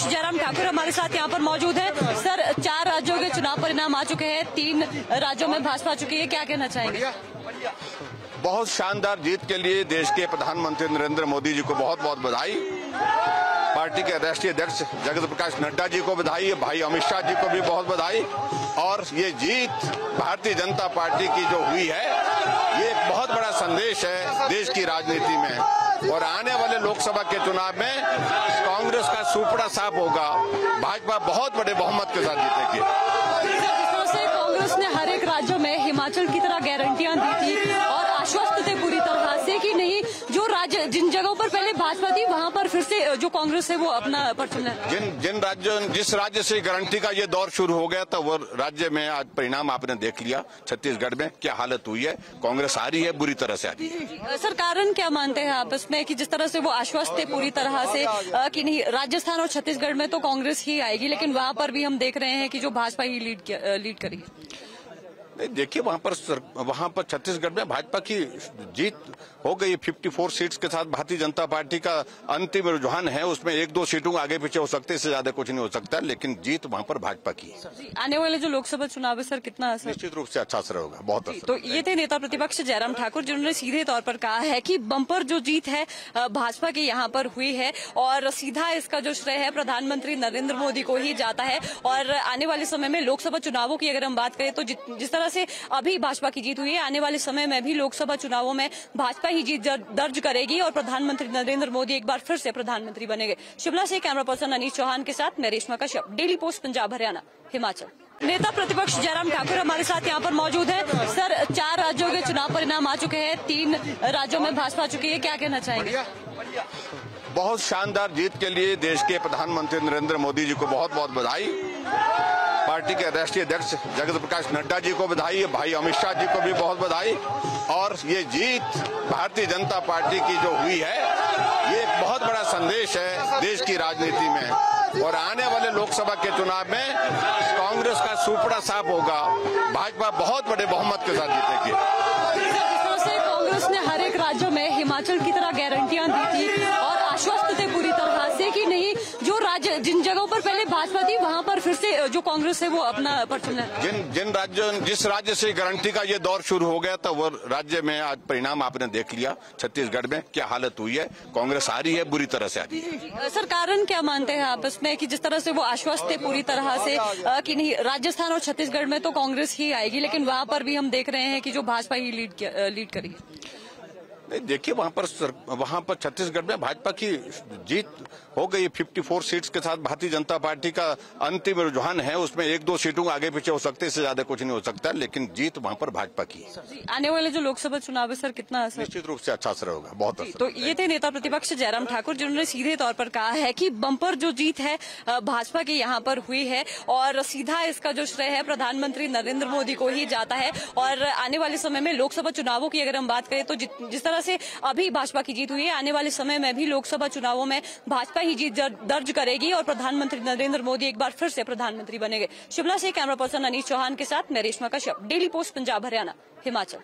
प्रतिपक्ष जयराम ठाकुर हमारे साथ यहाँ पर मौजूद है। सर, 4 राज्यों के चुनाव परिणाम आ चुके हैं, 3 राज्यों में भाजपा चुकी है, क्या कहना चाहेंगे? बहुत शानदार जीत के लिए देश के प्रधानमंत्री नरेंद्र मोदी जी को बहुत बहुत बधाई। पार्टी के राष्ट्रीय अध्यक्ष जगत प्रकाश नड्डा जी को बधाई, भाई अमित शाह जी को भी बहुत बधाई। और ये जीत भारतीय जनता पार्टी की जो हुई है, ये एक बहुत बड़ा संदेश है देश की राजनीति में। और आने वाले लोकसभा के चुनाव में कांग्रेस का सुपड़ा साफ होगा, भाजपा बहुत बड़े बहुमत के साथ जीतेगी। कांग्रेस ने हर एक राज्यों में हिमाचल की तरह गारंटियां दी थी और आश्वस्त थे पूरी तरह से कि नहीं, जो राज्य जिन जगहों पर पहले भाजपा थी वहां पर फिर से जो कांग्रेस है वो अपना परचम ले। जिस राज्य से गारंटी का ये दौर शुरू हो गया था, वो राज्य में आज परिणाम आपने देख लिया। छत्तीसगढ़ में क्या हालत हुई है, कांग्रेस आ रही है, बुरी तरह से आ रही है। सर, कारण क्या मानते हैं आप इसमें कि जिस तरह से वो आश्वस्त थे पूरी तरह से कि नहीं, राजस्थान और छत्तीसगढ़ में तो कांग्रेस ही आएगी, लेकिन वहां पर भी हम देख रहे हैं कि जो भाजपा ही लीड करेगी? देखिए, वहां पर छत्तीसगढ़ में भाजपा की जीत हो गई। 54 सीट्स के साथ भारतीय जनता पार्टी का अंतिम रुझान है, उसमें 1-2 सीटों आगे पीछे हो सकते, इससे ज्यादा कुछ नहीं हो सकता, लेकिन जीत वहां पर भाजपा की है। आने वाले जो लोकसभा चुनाव है सर, कितना असर? निश्चित रूप से अच्छा असर होगा, बहुत असर। तो ये थे नेता प्रतिपक्ष जयराम ठाकुर, जिन्होंने सीधे तौर पर कहा है कि बम्पर जो जीत है भाजपा की यहाँ पर हुई है और सीधा इसका जो श्रेय है प्रधानमंत्री नरेंद्र मोदी को ही जाता है। और आने वाले समय में लोकसभा चुनावों की अगर हम बात करें तो जिस तरह से अभी भाजपा की जीत हुई है, आने वाले समय में भी लोकसभा चुनावों में भाजपा ही जीत दर्ज करेगी और प्रधानमंत्री नरेंद्र मोदी एक बार फिर से प्रधानमंत्री बनेंगे। शिमला से कैमरा पर्सन अनीश चौहान के साथ मैं रेशमा कश्यप, डेली पोस्ट पंजाब हरियाणा हिमाचल। नेता प्रतिपक्ष जयराम ठाकुर हमारे साथ यहाँ पर मौजूद है। सर, 4 राज्यों के चुनाव परिणाम आ चुके हैं, 3 राज्यों में भाजपा चुकी है, क्या कहना चाहेंगे? बहुत शानदार जीत के लिए देश के प्रधानमंत्री नरेंद्र मोदी जी को बहुत बहुत बधाई। पार्टी के राष्ट्रीय अध्यक्ष जगत प्रकाश नड्डा जी को बधाई, भाई अमित शाह जी को भी बहुत बधाई। और ये जीत भारतीय जनता पार्टी की जो हुई है, ये एक बहुत बड़ा संदेश है देश की राजनीति में। और आने वाले लोकसभा के चुनाव में कांग्रेस का सुपड़ा साफ होगा, भाजपा बहुत बड़े बहुमत के साथ जीतेगी। कांग्रेस ने हर एक राज्यों में हिमाचल की तरह गारंटियां दी थी और आश्वस्त थे पूरी तरह से कि नहीं, जो राज्य जिन जगहों पर पहले भाजपा थी वहां पर फिर से जो कांग्रेस है वो अपना परचम ले। जिस राज्य से गारंटी का ये दौर शुरू हो गया था, वो राज्य में आज परिणाम आपने देख लिया। छत्तीसगढ़ में क्या हालत हुई है, कांग्रेस आ रही है, बुरी तरह से आ रही है। सर, कारण क्या मानते हैं आप इसमें कि जिस तरह से वो आश्वस्त थे पूरी तरह से कि नहीं, राजस्थान और छत्तीसगढ़ में तो कांग्रेस ही आएगी, लेकिन वहां पर भी हम देख रहे हैं कि जो भाजपा ही लीड करेगी? देखिए, वहां पर छत्तीसगढ़ में भाजपा की जीत हो गई। 54 सीट्स के साथ भारतीय जनता पार्टी का अंतिम रुझान है, उसमें 1-2 सीटों आगे पीछे हो सकते, इससे ज्यादा कुछ नहीं हो सकता, लेकिन जीत वहां पर भाजपा की है। आने वाले जो लोकसभा चुनाव है सर, कितना असर? निश्चित रूप से अच्छा असर होगा, बहुत असर। तो ये थे नेता प्रतिपक्ष जयराम ठाकुर, जिन्होंने सीधे तौर पर कहा है कि बम्पर जो जीत है भाजपा की यहाँ पर हुई है और सीधा इसका जो श्रेय है प्रधानमंत्री नरेंद्र मोदी को ही जाता है। और आने वाले समय में लोकसभा चुनावों की अगर हम बात करें तो जिस तरह से अभी भाजपा की जीत हुई है, आने वाले समय में भी लोकसभा चुनावों में भाजपा ही जीत दर्ज करेगी और प्रधानमंत्री नरेंद्र मोदी एक बार फिर से प्रधानमंत्री बनेंगे। शिमला से कैमरा पर्सन अनीश चौहान के साथ मैं रेशमा कश्यप, डेली पोस्ट पंजाब हरियाणा हिमाचल।